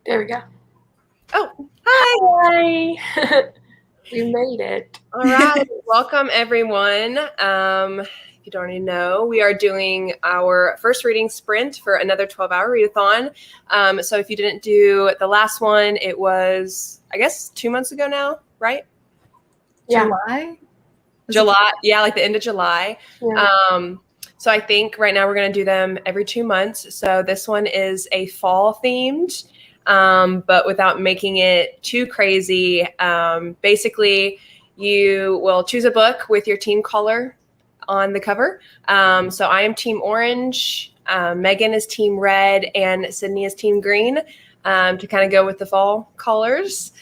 There we go. Oh, hi. Hi. We made it. All right. Welcome, everyone. If you don't already know, we are doing our first reading sprint for another 12-hour readathon. So if you didn't do the last one, it was, I guess, 2 months ago now, right? Yeah. July. Yeah, like the end of July. Yeah. So I think right now we're going to do them every 2 months. So this one is a fall themed, but without making it too crazy. Basically, you will choose a book with your team color on the cover. So I am Team Orange, Megan is Team Red, and Sydney is Team Green, to kind of go with the fall colors.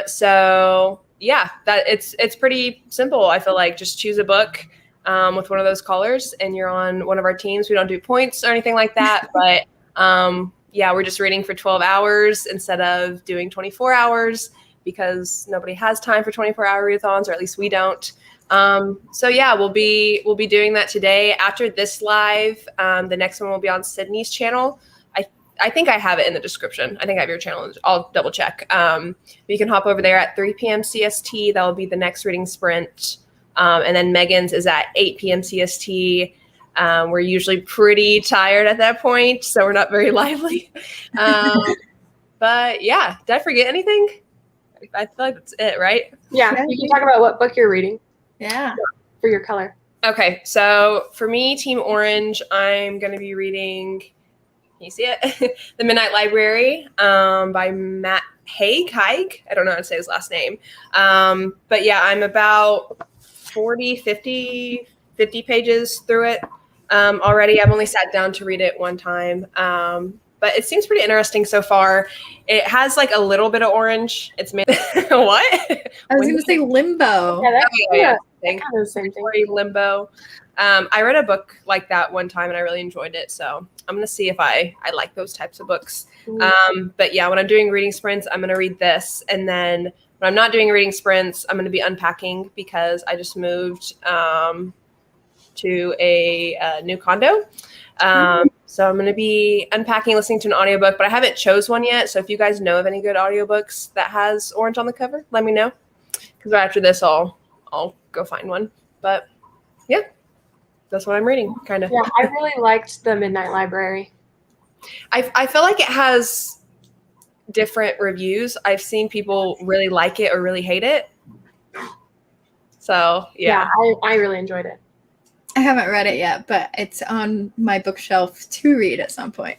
So yeah, that it's pretty simple. I feel like just choose a book with one of those colors, and you're on one of our teams. We don't do points or anything like that, but yeah, we're just reading for 12 hours instead of doing 24 hours because nobody has time for 24-hour readathons, or at least we don't. So yeah, we'll be doing that today. After this live, the next one will be on Sydney's channel. I think I have it in the description. I think I have your channel. I'll double check. You can hop over there at 3 p.m. CST. That will be the next reading sprint. And then Megan's is at 8 p.m. CST. We're usually pretty tired at that point, so we're not very lively. But yeah, did I forget anything? I feel like that's it, right? Yeah. You can talk about what book you're reading. Yeah. For your color. Okay, so for me, Team Orange, I'm going to be reading, can you see it? The Midnight Library by Matt Haig. I don't know how to say his last name. But yeah, I'm about 50 pages through it already. I've only sat down to read it one time. But it seems pretty interesting so far. It has like a little bit of orange. It's made what? I was going to say Limbo. Yeah, that's yeah. kind of the same thing. Limbo. I read a book like that one time and I really enjoyed it. So I'm going to see if I like those types of books. But yeah, when I'm doing reading sprints, I'm going to read this. And then when I'm not doing reading sprints, I'm going to be unpacking because I just moved to a new condo. So I'm going to be unpacking, listening to an audiobook, but I haven't chose one yet. So if you guys know of any good audiobooks that has orange on the cover, let me know. Because after this, I'll go find one. But yeah, that's what I'm reading, kind of. Yeah, I really liked The Midnight Library. I feel like it has different reviews. I've seen people really like it or really hate it. So yeah. I really enjoyed it. I haven't read it yet, but it's on my bookshelf to read at some point.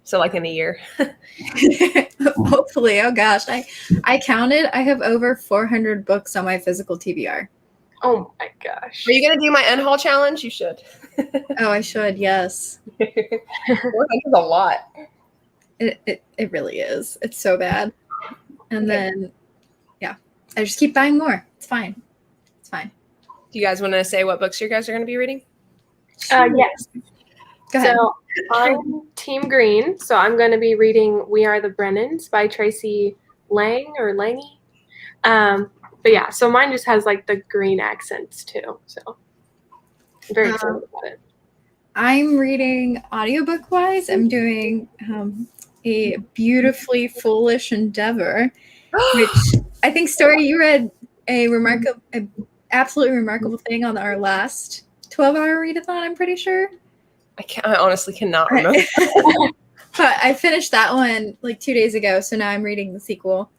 So like in a year. Hopefully. Oh gosh. I counted. I have over 400 books on my physical TBR. Oh my gosh. Are you going to do my unhaul challenge? You should. Oh, I should. Yes. 400 is a lot. It really is. It's so bad. And then, yeah, I just keep buying more. It's fine. It's fine. Do you guys want to say what books you guys are going to be reading? Yes. Go ahead. So I'm Team Green. So I'm going to be reading We Are the Brennans by Tracy Lang or Lange. But yeah, so mine just has like the green accents too. So I'm very excited about it. I'm reading audiobook wise. I'm doing a Beautifully Foolish Endeavor, which I think, Story, you read a absolutely remarkable thing on our last 12-hour readathon, I'm pretty sure. I honestly cannot remember. But I finished that one like 2 days ago, so now I'm reading the sequel.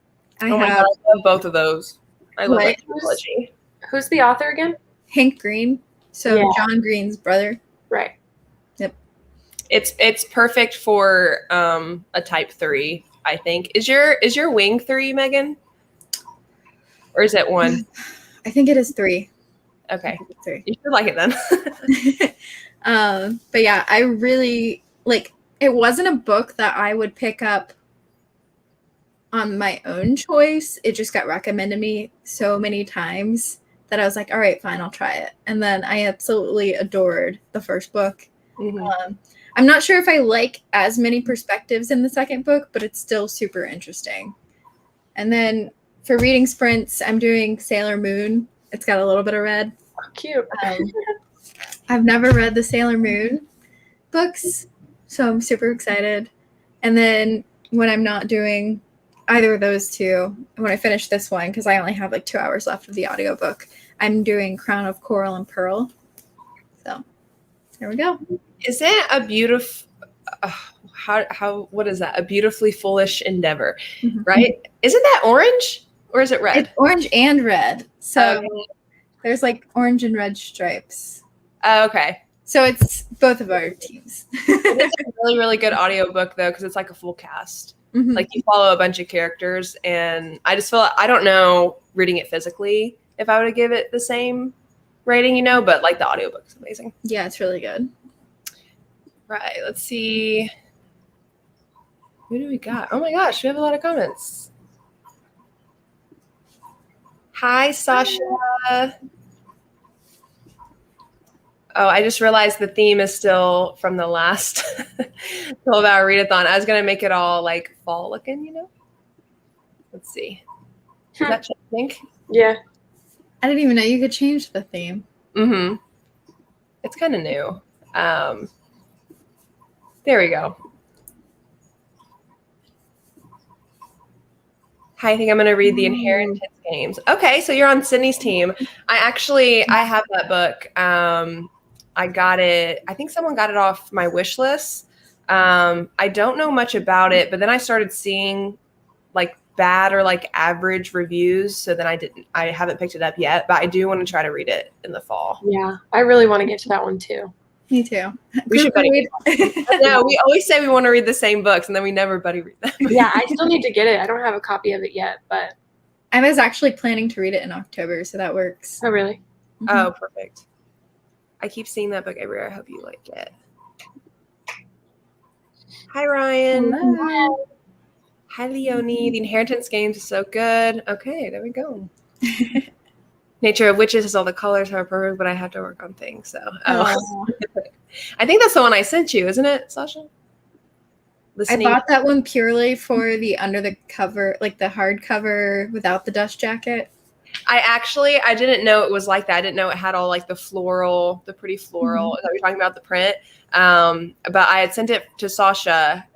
My God, I love both of those. I love that trilogy. Who's the author again? Hank Green. So yeah. John Green's brother. Right. Yep. It's perfect for a type 3, I think. Is your wing 3, Megan? Or is it 1? I think it is 3. Okay. 3. You should like it then. But yeah, I really it wasn't a book that I would pick up on my own choice. It just got recommended me so many times that I was like, all right, fine, I'll try it. And then I absolutely adored the first book. Mm-hmm. I'm not sure if I like as many perspectives in the second book, but it's still super interesting. And then for reading sprints, I'm doing Sailor Moon. It's got a little bit of red. Oh, cute. I've never read the Sailor Moon books, so I'm super excited. And then when I'm not doing either of those two, when I finish this one, because I only have like 2 hours left of the audiobook, I'm doing Crown of Coral and Pearl. So there we go. Isn't a beautiful what is that? A beautifully foolish endeavor, right? Isn't that orange or is it red? It's orange and red. So there's like orange and red stripes. Okay. So it's both of our teams. It's a really, really good audiobook though, because it's like a full cast. Like you follow a bunch of characters, and I just feel I don't know reading it physically if I would give it the same rating, but like the audiobook is amazing. Yeah, it's really good. Right. Let's see. Who do we got? Oh my gosh, we have a lot of comments. Hi, Sasha. Oh, I just realized the theme is still from the last 12-hour readathon. I was going to make it all like fall looking, Let's see. Is that what you think? Yeah. I didn't even know you could change the theme. Mm-hmm. It's kind of new. There we go. Hi, I think I'm going to read the Inheritance Games. Okay, so you're on Sydney's team. I have that book. I got it. I think someone got it off my wish list. I don't know much about it, but then I started seeing like bad or like average reviews. So then I haven't picked it up yet, but I do want to try to read it in the fall. Yeah, I really want to get to that one too. Me too. We should buddy read. No, we always say we want to read the same books, and then we never buddy read them. Yeah, I still need to get it. I don't have a copy of it yet, but I was actually planning to read it in October, so that works. Oh, really? Oh, perfect. I keep seeing that book everywhere. I hope you like it. Hi, Ryan. Hello. Hi, Leonie. The Inheritance Games is so good. Okay, there we go. Nature of Witches is all the colors are perfect, but I have to work on things. So, I think that's the one I sent you, isn't it, Sasha? I bought that one purely for the under the cover, like the hardcover without the dust jacket. I didn't know it was like that. I didn't know it had all like the pretty floral. Is that what you're talking about, the print? But I had sent it to Sasha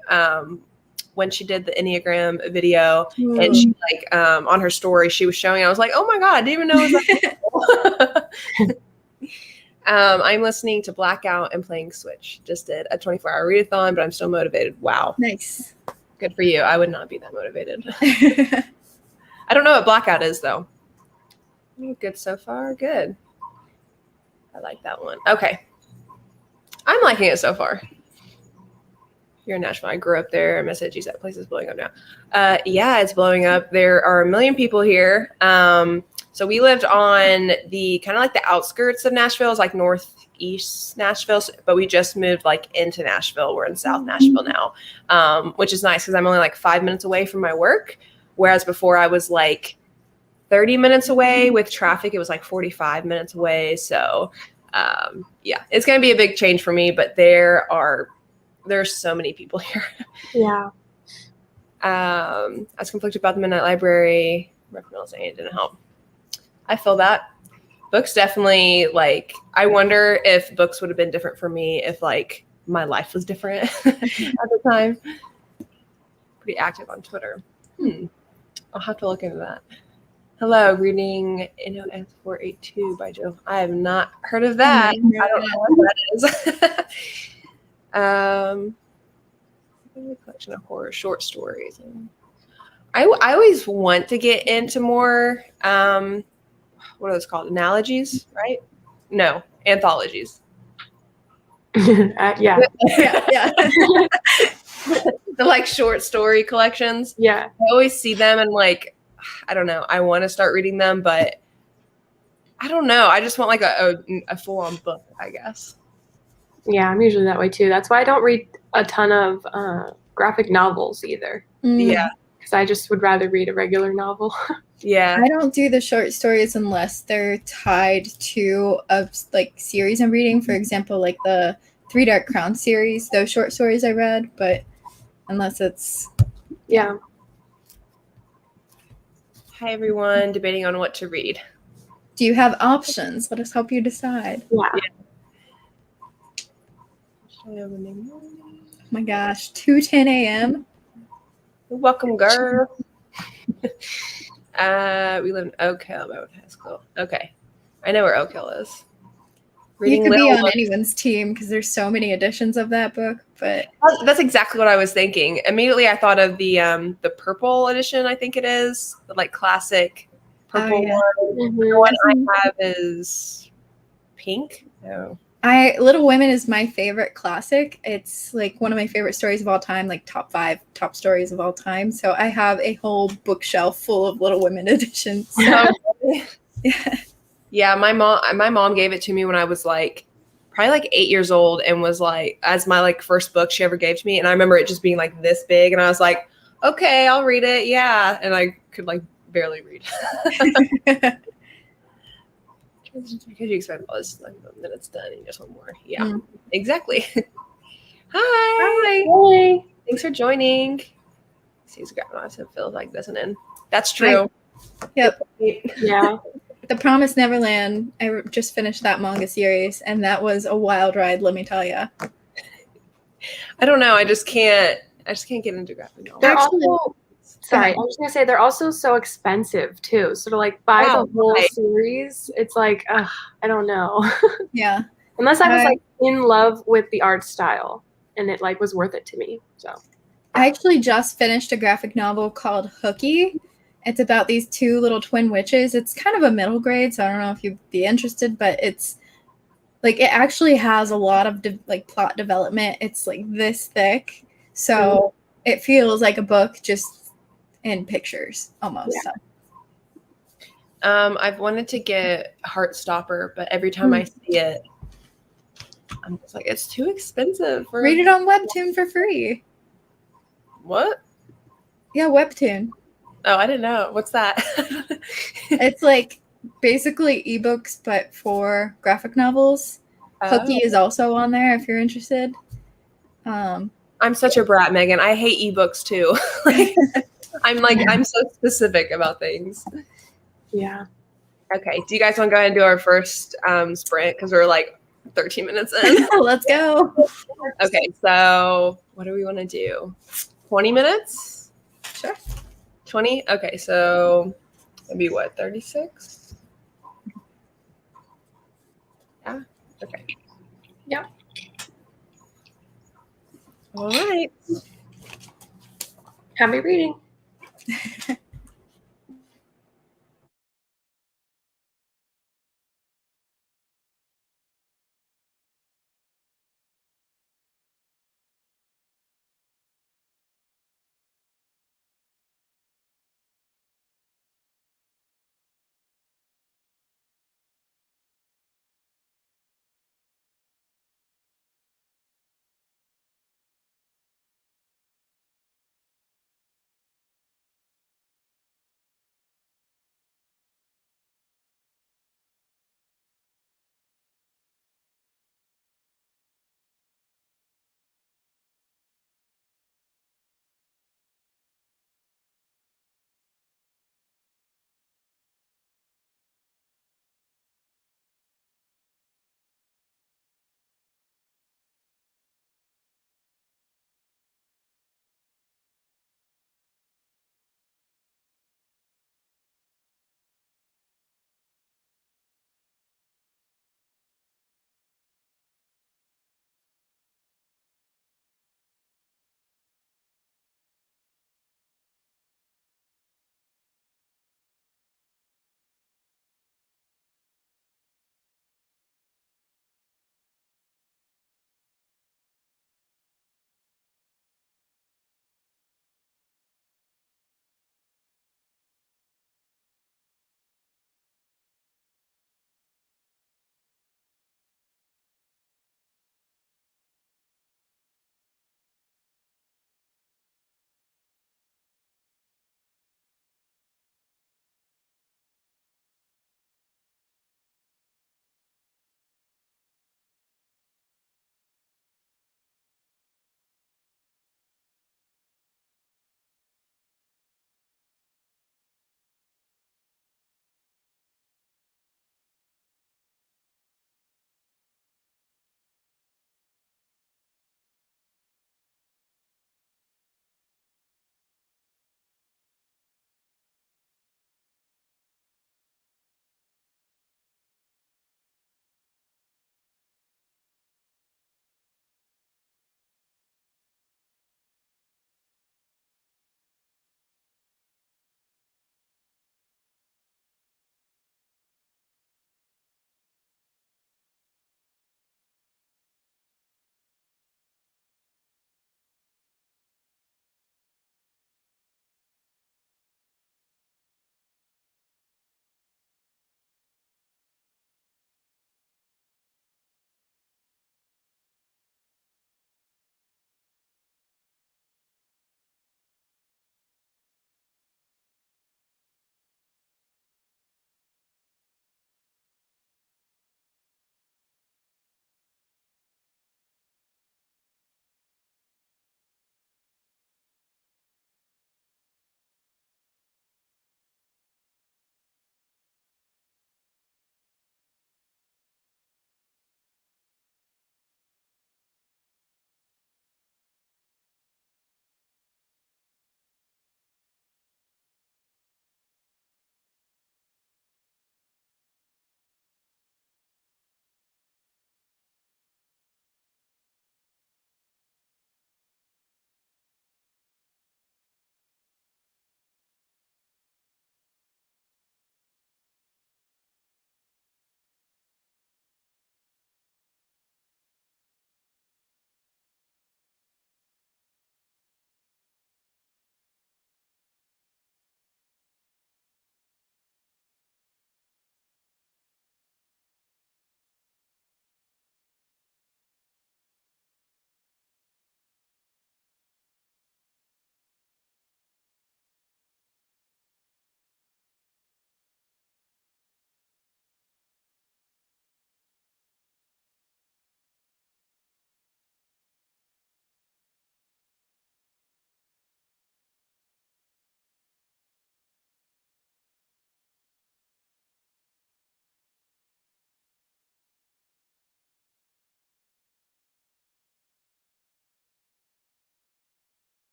when she did the Enneagram video, and she like on her story she was showing. I was like, oh my god, I didn't even know it was like I'm listening to Blackout and playing Switch. Just did a 24-hour readathon, but I'm still motivated. Wow, nice, good for you. I would not be that motivated. I don't know what Blackout is though. Good so far. Good. I like that one. Okay. I'm liking it so far. You're in Nashville. I grew up there. Message that place is blowing up now. Yeah, it's blowing up. There are 1 million people here. So we lived on the kind of like the outskirts of Nashville. It's like northeast Nashville, but we just moved like into Nashville. We're in South Nashville now, which is nice because I'm only like 5 minutes away from my work. Whereas before I was like 30 minutes away. With traffic, it was like 45 minutes away. So yeah, it's going to be a big change for me, but there's so many people here. Yeah. I was conflicted about the Midnight Library. Recommendals saying it didn't help. I feel that. Books definitely, like, I wonder if books would have been different for me if like my life was different at the time. Pretty active on Twitter. I'll have to look into that. Hello, reading NOS 482 by Joe. I have not heard of that. I don't know what that is. A collection of horror short stories. I always want to get into more, what are those called? Analogies, right? No, anthologies. Yeah. yeah. The like short story collections. Yeah. I always see them and like, I don't know. I want to start reading them, but I don't know. I just want like a full-on book, I guess. Yeah, I'm usually that way too. That's why I don't read a ton of graphic novels either. Yeah. Because I just would rather read a regular novel. Yeah. I don't do the short stories unless they're tied to a like series I'm reading. For example, like the Three Dark Crowns series, those short stories I read, but unless it's... Yeah. Hi, everyone. Debating on what to read. Do you have options? Let us help you decide. Yeah. Oh my gosh, 2:10 a.m. You're welcome, girl. We live in Oak Hill. High School. Okay. I know where Oak Hill is. You could be Little on Women. anyone's team because there's so many editions of that book. But That's exactly what I was thinking. Immediately, I thought of the purple edition. I think it is the like classic purple yeah. one. Mhm. The one I have is pink. Oh. Little Women is my favorite classic. It's like one of my favorite stories of all time, like top 5 top stories of all time. So I have a whole bookshelf full of Little Women editions. So, yeah. Yeah, my mom gave it to me when I was like probably like 8 years old and was like as my like first book she ever gave to me, and I remember it just being like this big, and I was like, okay, I'll read it, yeah, and I could like barely read. Because you expect all this, like, then it's done and you just want more. Yeah, exactly. Hi. Hi. Thanks for joining. He's grabbing on, so it feels like this and in. That's true. Yep. Yeah. The Promise Neverland, I just finished that manga series, and that was a wild ride, let me tell you. I don't know. I just can't get into graphic novels. They're Actually, also, sorry, I was gonna say they're also so expensive too. So to like buy Wow, the whole right. series, it's like, I don't know. Yeah. Unless I was like in love with the art style and it like was worth it to me. So I actually just finished a graphic novel called Hooky. It's about these 2 little twin witches. It's kind of a middle grade, so I don't know if you'd be interested, but it's like it actually has a lot of like plot development. It's like this thick, so it feels like a book just in pictures almost. Yeah. So. I've wanted to get Heartstopper, but every time I see it, I'm just like, it's too expensive. Read it on Webtoon for free. What? Yeah, Webtoon. Oh, I didn't know. What's that? It's like basically ebooks, but for graphic novels. Hooky is also on there if you're interested. I'm such a brat, Megan. I hate ebooks too. I'm so specific about things. yeah. Okay. Do you guys want to go ahead and do our first sprint? Because we're like 13 minutes in. Let's go. Okay. So what do we want to do? 20 minutes? Sure. 20? Okay. So maybe what, 36? Yeah. Okay. Yep. All right. Happy reading.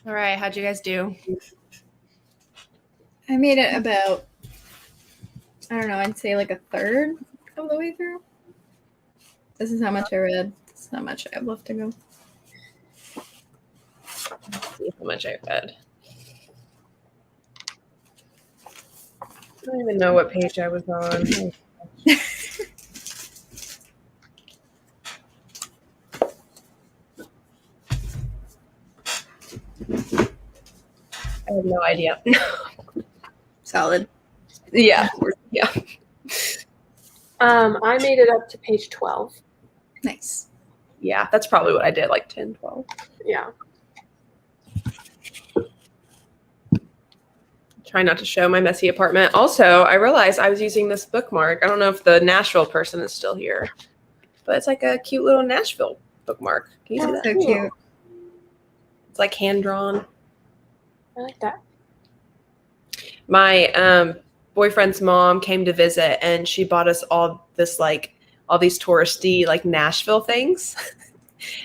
All right, how'd you guys do? I made it about, I don't know, I'd say like a third of the way through. This is how much I read. This is how much I have left to go. Let's see how much I read. I don't even know what page I was on. I have no idea. Solid. Yeah. I made it up to page 12. Nice. Yeah, that's probably what I did, like 10, 12. Yeah. Try not to show my messy apartment. Also, I realized I was using this bookmark. I don't know if the Nashville person is still here, but it's like a cute little Nashville bookmark. Can you see that? So cute. It's like hand drawn. I like that. My boyfriend's mom came to visit, and she bought us all these touristy like Nashville things.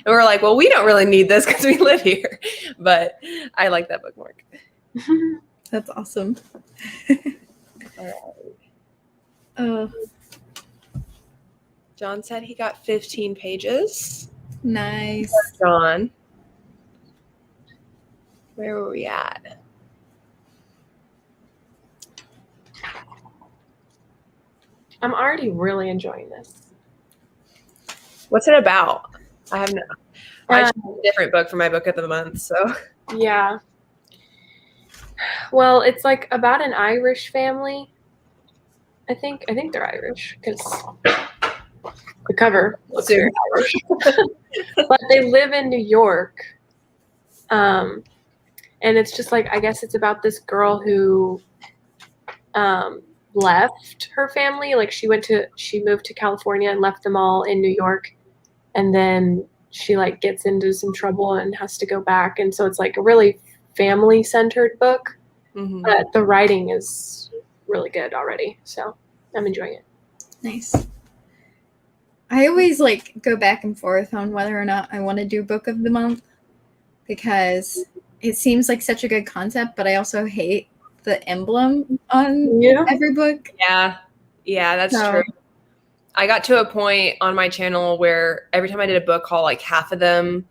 And we're like, well, we don't really need this because we live here. But I like that bookmark. That's awesome. All right. Oh, John said he got 15 pages. nice. John. Where were we at? I'm already really enjoying this. What's it about? I have no. I Uh, chose a different book for my book of the month. So Yeah. Well, it's like about an Irish family. I think they're Irish because the cover looks very Irish. But they live in New York. And it's just like, I guess it's about this girl who left her family. Like she moved to California and left them all in New York. And then she like gets into some trouble and has to go back. And so it's like a really family-centered book. Mhm. But the writing is really good already. So I'm enjoying it. Nice. I always like go back and forth on whether or not I want to do book of the month because it seems like such a good concept, but I also hate the emblem on every book. Yeah, that's So- true. I got to a point on my channel where every time I did a book haul, like half of them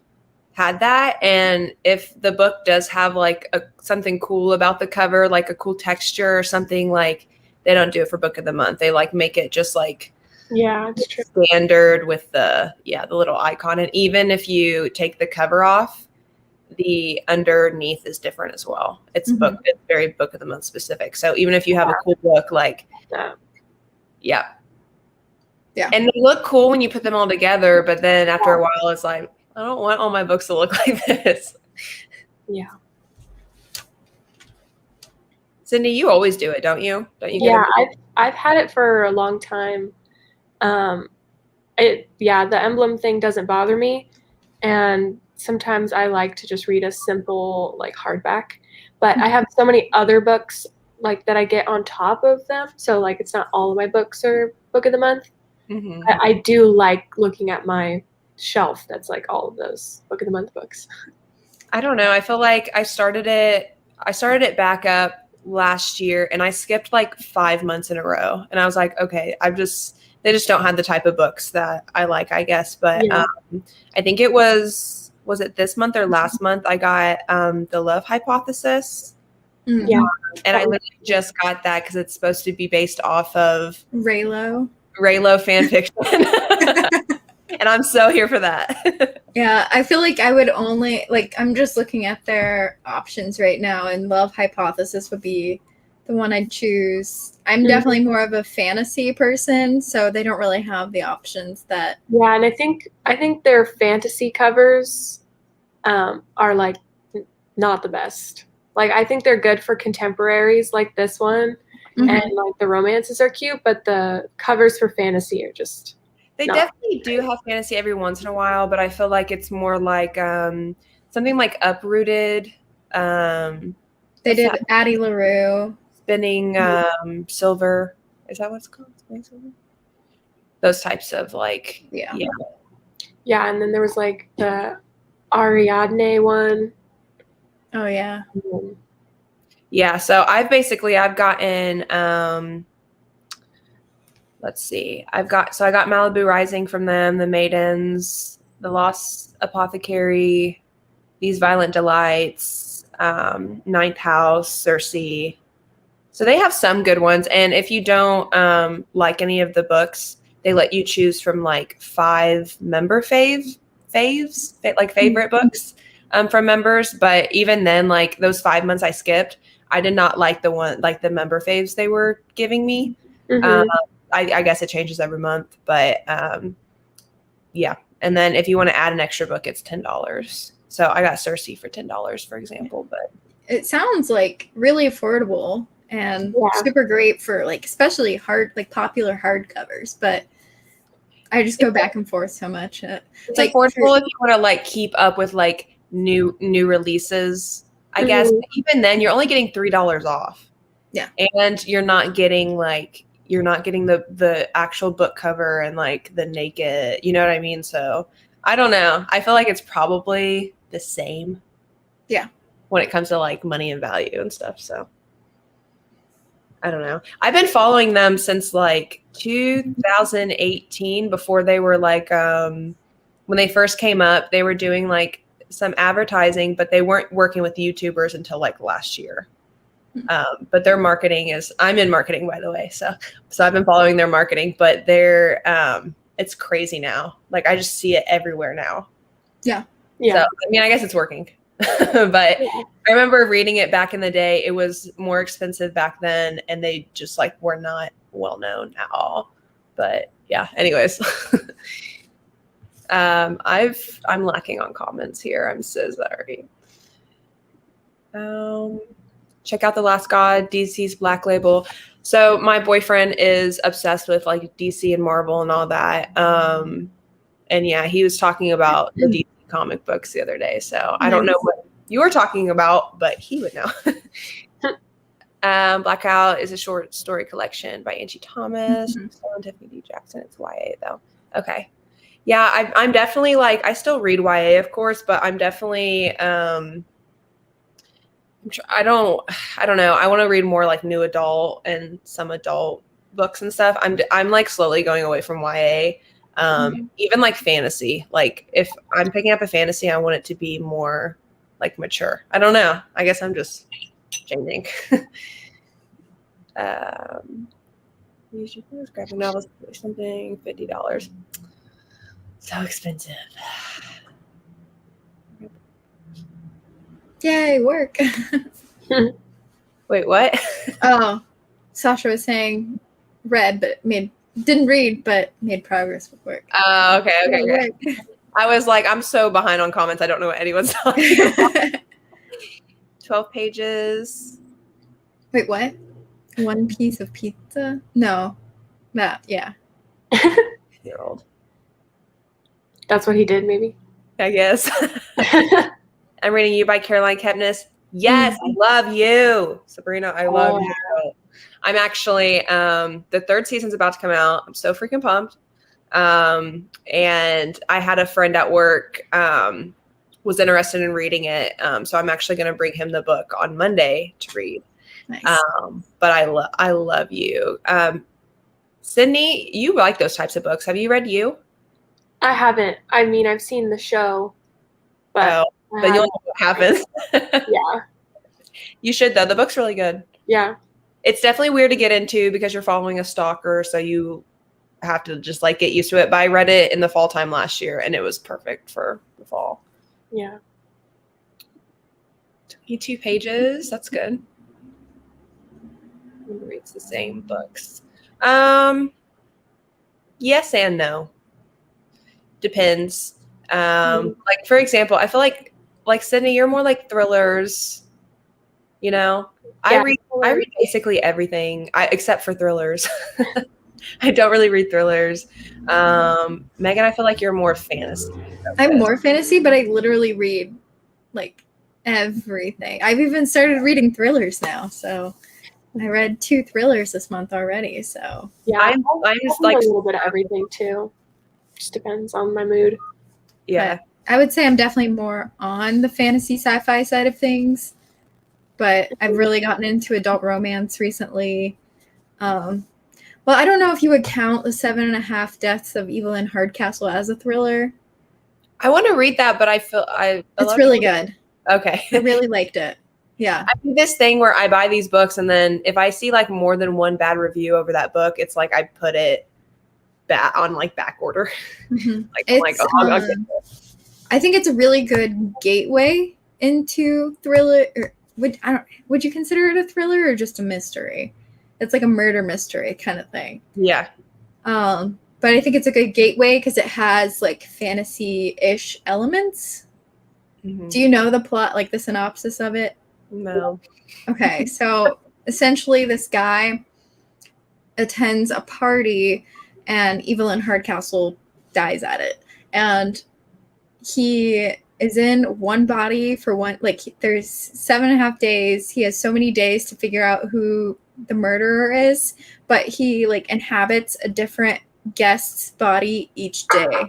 had that. And if the book does have like something cool about the cover, like a cool texture or something, like they don't do it for book of the month. They like make it just like It's true. standard with the little icon. And even if you take the cover off, the underneath is different as well. It's Mhm. it's very book of the month specific. So even if you have a cool book, like Yeah. And they look cool when you put them all together, but then after a while it's like, I don't want all my books to look like this. Yeah. Cindy, you always do it, don't you? Don't you? Yeah, I've had it for a long time. The emblem thing doesn't bother me, and sometimes I like to just read a simple like hardback. But I have so many other books like that I get on top of them, so like it's not all of my books are book of the month. Mm-hmm. I do like looking at my shelf that's like all of those book of the month books. I don't know. I feel like I started it back up last year and I skipped like 5 months in a row. And I was like, okay, they just don't have the type of books that I like, I guess. But I think it was it this month or last month? I got The Love Hypothesis. Mm. Yeah. And I literally just got that because it's supposed to be based off of Raylo fan fiction. And I'm so here for that. Yeah, I feel like I would only I'm just looking at their options right now, and Love Hypothesis would be the one I'd choose. I'm definitely more of a fantasy person, so they don't really have the options that. Yeah, and I think their fantasy covers are like not the best. Like I think they're good for contemporaries like this one, and like the romances are cute, but the covers for fantasy are just. They definitely do have fantasy every once in a while, but I feel like it's more like something like Uprooted. They did Addie LaRue. Spinning Silver. Is that what it's called? Spinning Silver? Those types of like. Yeah, and then there was like the Ariadne one. Oh yeah. Yeah, so I've gotten let's see. I got Malibu Rising from them, The Maidens, The Lost Apothecary, These Violent Delights, Ninth House, Circe. So they have some good ones. And if you don't like any of the books, they let you choose from like 5 member faves, like favorite books from members. But even then, like those 5 months I skipped, I did not like the member faves they were giving me. I guess it changes every month, but yeah. And then if you want to add an extra book, it's $10. So I got Circe for $10, for example. But it sounds like really affordable and super great for like especially popular hardcovers. But I just go back and forth so much. It's like affordable if you want to like keep up with like new releases. I guess even then you're only getting $3 off. Yeah, and you're not getting the actual book cover and like the naked, you know what I mean? So I don't know. I feel like it's probably the same. Yeah. When it comes to like money and value and stuff. So I don't know. I've been following them since like 2018 before they were like, when they first came up, they were doing like some advertising, but they weren't working with YouTubers until like last year. But their marketing I'm in marketing, by the way. So I've been following their marketing, but it's crazy now. Like I just see it everywhere now. Yeah. Yeah. So, I mean, I guess it's working, but I remember reading it back in the day. It was more expensive back then and they just like were not well known at all. But yeah, anyways, I'm lacking on comments here. I'm so sorry. Check out The Last God, DC's Black Label. So my boyfriend is obsessed with like DC and Marvel and all that. And yeah, he was talking about the DC comic books the other day. So I don't know what you were talking about, but he would know. Blackout is a short story collection by Angie Thomas. And Tiffany D. Jackson. It's YA though. Okay. Yeah, I'm definitely like, I still read YA, of course, but I'm definitely I don't know. I want to read more like new adult and some adult books and stuff. I'm like slowly going away from YA. Even like fantasy. Like if I'm picking up a fantasy, I want it to be more like mature. I don't know. I guess I'm just changing. Use your phone, graphic novels, something $50. So expensive. Yay, work. Wait, what? Oh, Sasha was saying didn't read, but made progress with work. Oh, okay. I was like, I'm so behind on comments. I don't know what anyone's talking about. 12 pages. Wait, what? One piece of pizza? No. That, yeah. Year-old. That's what he did, maybe? I guess. I'm reading You by Caroline Kepnes. Yes, I love you. Sabrina, I love you. I'm actually, the 3rd season's about to come out. I'm so freaking pumped. And I had a friend at work was interested in reading it. So I'm actually going to bring him the book on Monday to read. Nice. But I love you. Sydney, you like those types of books. Have you read You? I haven't. I mean, I've seen the show, but you'll know what happens. Yeah. You should though. The book's really good. Yeah. It's definitely weird to get into because you're following a stalker, so you have to just like get used to it. But I read it in the fall time last year and it was perfect for the fall. Yeah. 22 pages. That's good. Reads the same books. Yes and no. Depends. Like for example, I feel like Sydney, you're more like thrillers. You know, yeah, I read basically everything except for thrillers. I don't really read thrillers. Megan, I feel like you're more fantasy. I'm more fantasy, but I literally read like everything. I've even started reading thrillers now. So I read 2 thrillers this month already. So yeah, I'm just like a little bit of everything too. Just depends on my mood. Yeah. I would say I'm definitely more on the fantasy sci-fi side of things, but I've really gotten into adult romance recently. Well, I don't know if you would count The 7.5 Deaths of Evelyn Hardcastle as a thriller. I want to read that, but It's really good. Okay. I really liked it. Yeah. I do this thing where I buy these books, and then if I see like more than one bad review over that book, it's like I put it back on like back order. Mm-hmm. I think it's a really good gateway into thriller. Would you consider it a thriller or just a mystery? It's like a murder mystery kind of thing. Yeah. But I think it's a good gateway because it has like fantasy-ish elements. Mm-hmm. Do you know the plot, like the synopsis of it? No. Okay, so essentially this guy attends a party and Evelyn Hardcastle dies at it. And he is in one body for one, like there's 7.5 days. He has so many days to figure out who the murderer is, but he like inhabits a different guest's body each day.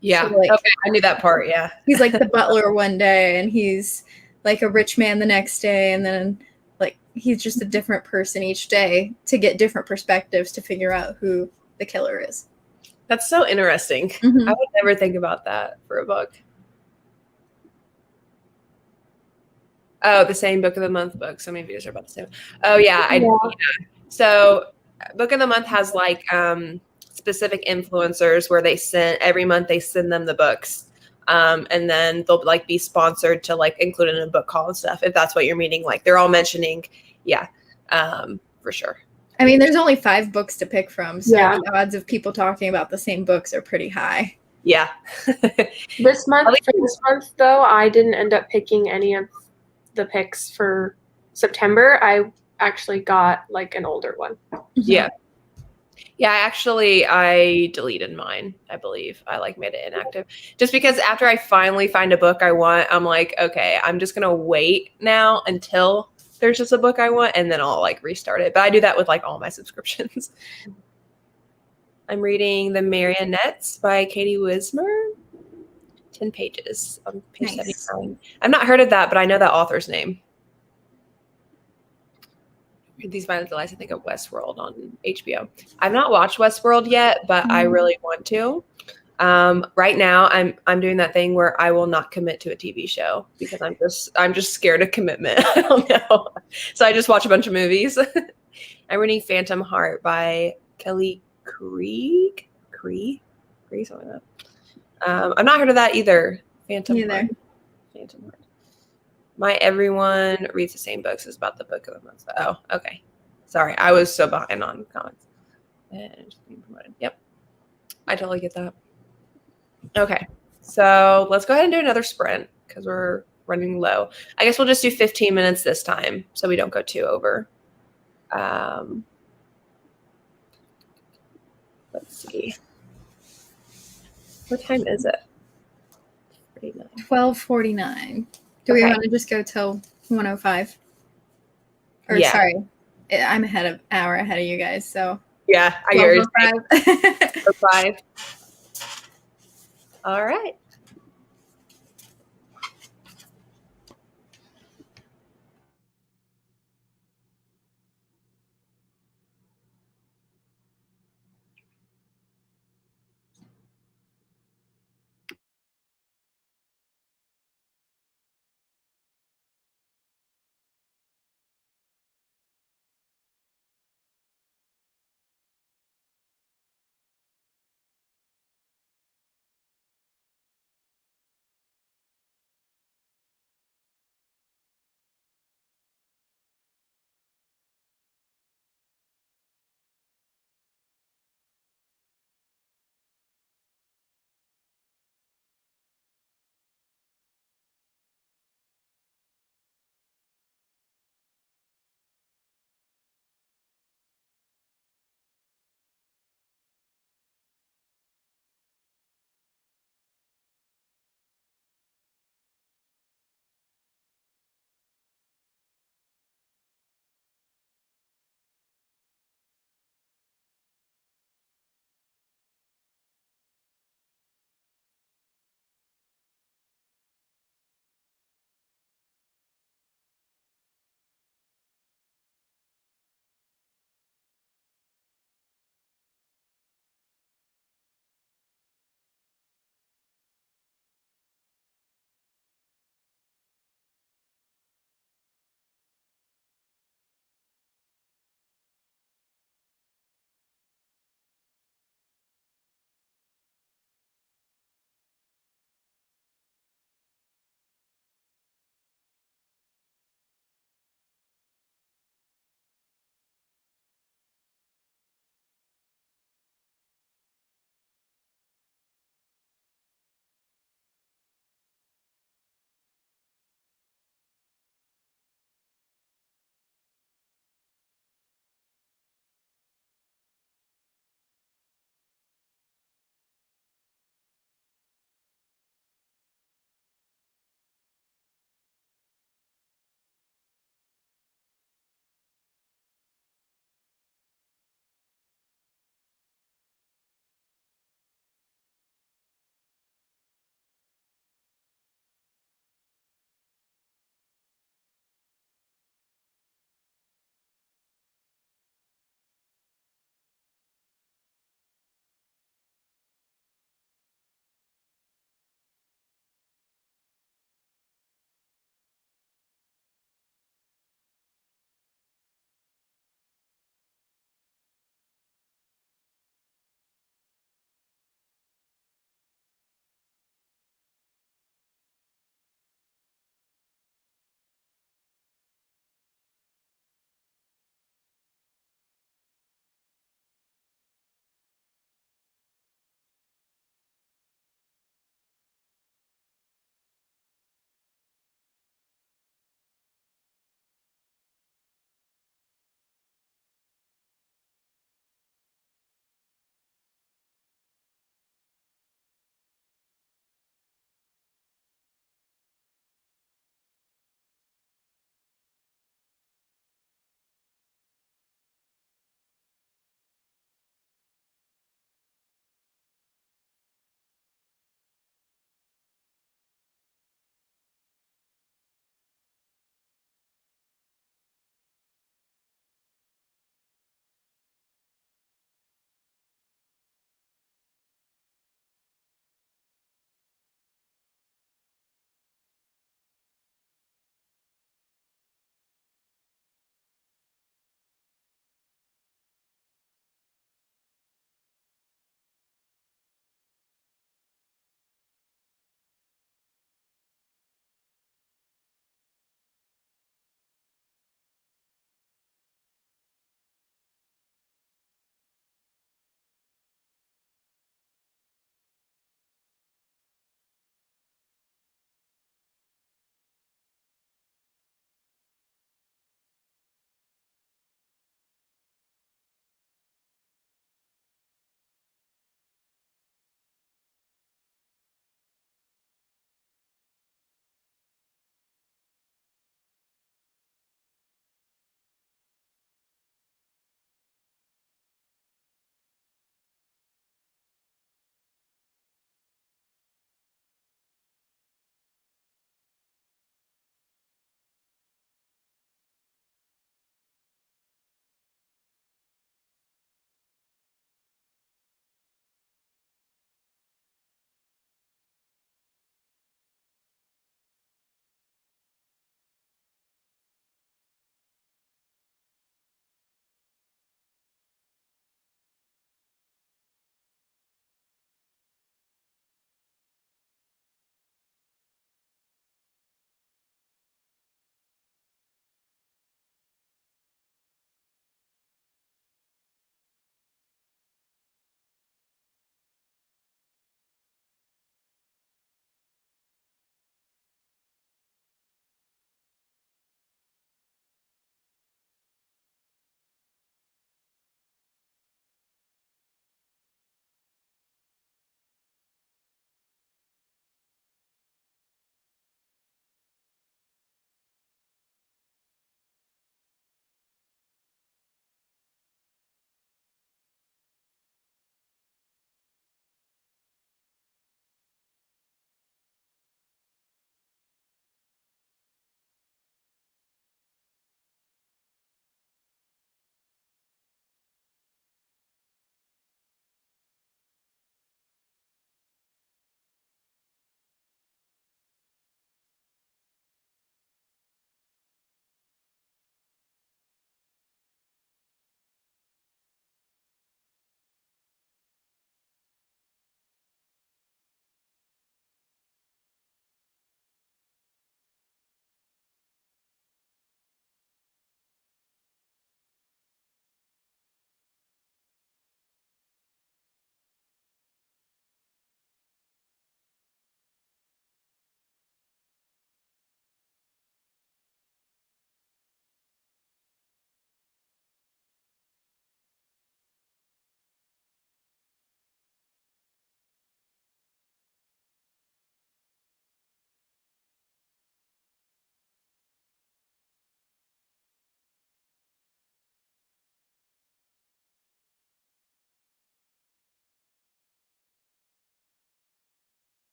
Yeah. So, like, okay. I knew that part. Yeah. He's like the butler one day and he's like a rich man the next day. And then like he's just a different person each day to get different perspectives to figure out who the killer is. That's so interesting. Mm-hmm. I would never think about that for a book. Oh, the same book of the month book. So many videos are about the same. Oh yeah. Yeah. So book of the month has like specific influencers where every month they send them the books. And then they'll like be sponsored to like include in a book haul and stuff. If that's what you're meaning, like they're all mentioning. Yeah. For sure. I mean, there's only 5 books to pick from. So the odds of people talking about the same books are pretty high. Yeah. This month, though, I didn't end up picking any of the picks for September. I actually got like an older one. Yeah. Yeah, I deleted mine, I believe. I like made it inactive. Just because after I finally find a book I want, I'm like, okay, I'm just gonna wait now until there's just a book I want, and then I'll like restart it. But I do that with like all my subscriptions. I'm reading The Marionettes by Katie Wismer. 10 pages on page 79. I've not heard of that, but I know that author's name. These Violent Delights, I think of Westworld on HBO. I've not watched Westworld yet, but I really want to. Right now, I'm doing that thing where I will not commit to a TV show because I'm just scared of commitment. I don't know. So I just watch a bunch of movies. I'm reading Phantom Heart by Kelly Krieg, something like that. I've not heard of that either. Phantom Heart. My everyone reads the same books is about the book of the month. Oh, okay. Sorry, I was so behind on comments. And just being promoted. Yep, I totally get that. Okay, so let's go ahead and do another sprint because we're running low. I guess we'll just do 15 minutes this time so we don't go too over. Let's see. What time is it? 12:49. Do we want to just go till 1:05? Or sorry, I'm an hour ahead of you guys, so yeah, I get yours. 5. All right.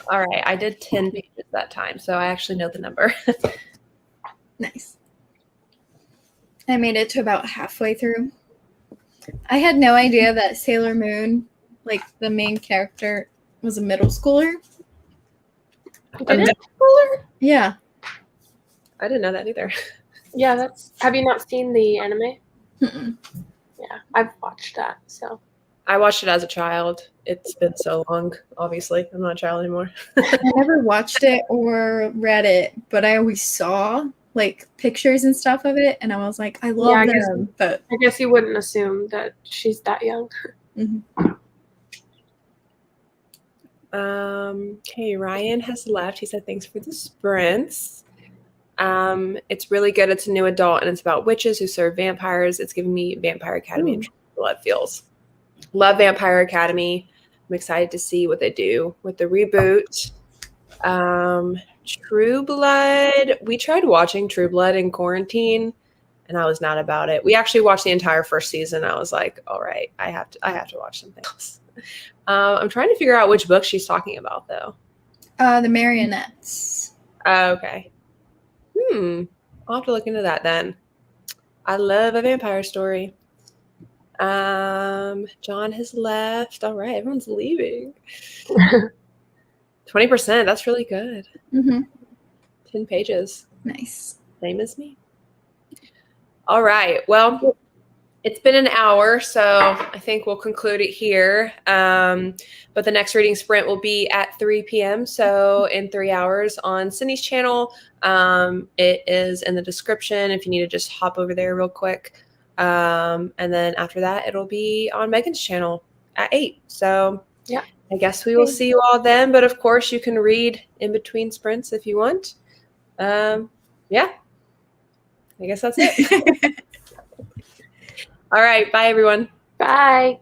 All right, I did 10 pages that time, so I actually know the number. Nice. I made it to about halfway through. I had no idea that Sailor Moon, like the main character, was a middle schooler. A middle schooler? Yeah. I didn't know that either. Yeah, that's. Have you not seen the anime? Mm-mm. Yeah, I've watched that. So I watched it as a child. It's been so long, obviously. I'm not a child anymore. I never watched it or read it, but I always saw like pictures and stuff of it, and I was like, I love Yeah, I guess- them. But I guess you wouldn't assume that she's that young. Okay, Ryan has left. He said thanks for the sprints. It's really good. It's a new adult, and it's about witches who serve vampires. It's giving me Vampire Academy and True Blood feels. Love Vampire Academy. I'm excited to see what they do with the reboot. True Blood. We tried watching True Blood in quarantine, and I was not about it. We actually watched the entire first season. I was like, all right, I have to watch something else. I'm trying to figure out which book she's talking about, though. the Marionettes. Okay. I'll have to look into that then. I love a vampire story. John has left. All right, everyone's leaving. 20%. That's really good. 10 pages. Nice. Same as me. All right. Well, it's been an hour, so I think we'll conclude it here. But the next reading sprint will be at 3 p.m. So in 3 hours on Cindy's channel. It is in the description if you need to just hop over there real quick. And then after that, it'll be on Megan's channel at 8. So yeah, I guess we will see you all then. But of course, you can read in between sprints if you want. Yeah, I guess that's it. All right. Bye, everyone. Bye.